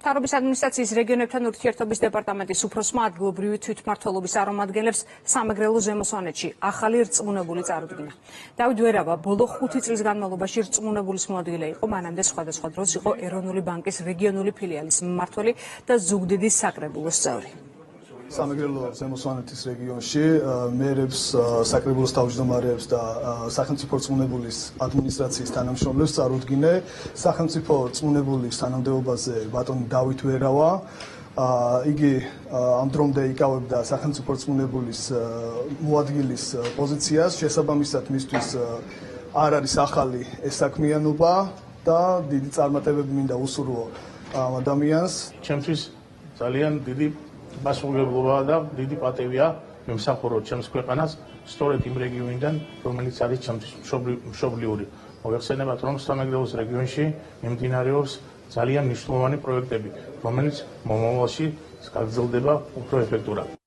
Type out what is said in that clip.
მთავრობის ადმინისტრაციის რეგიონებთან ურთიერთობის დეპარტამენტის უფროსმა ადგილობრივი თვითმმართველობის წარმომადგენლებს სამეგრელო ზემო სვანეთში ახალი რწმუნებული წარუდგინა. დავით ვერავა ბოლო 5 წლის განმავლობაში რწმუნებულის მოადგილე იყო, მანამდე სხვადასხვა დროს იყო ეროვნული ბანკის რეგიონული ფილიალის მმართველი და ზუგდიდის საკრებულოს წევრი. სამეგრელო ზემო სვანეთის რეგიონში მერებს, საკრებულოს თავმჯდომარეებს და სახელმწიფო რწმუნებულის ადმინისტრაციის თანამშრომლებს წარუდგინე სახელმწიფო რწმუნებულის თანამდებობაზე ბატონი დავით ვერავა. იგი ამ დრომდე იკავებდა სახელმწიფო რწმუნებულის მოადგილის პოზიციას, შესაბამისად მისთვის არ არის ახალი ეს საქმიანობა და დიდი წარმატებები მინდა უსურვო ამ ადამიანს. ჩემთვის ძალიან დიდი მასშტაბურობა და დიდი პატივია მიმსახურო ჩემს ქვეყანას სწორედ იმ რეგიონიდან, რომელიც არის ჩემთვის მშობლიური. მოგეხსენებათ, რომ სამეგრელოს რეგიონში მიმდინარეობს ძალიან მნიშვნელოვანი პროექტები, რომელიც მომავალში გაგრძელდება უფრო ეფექტურად.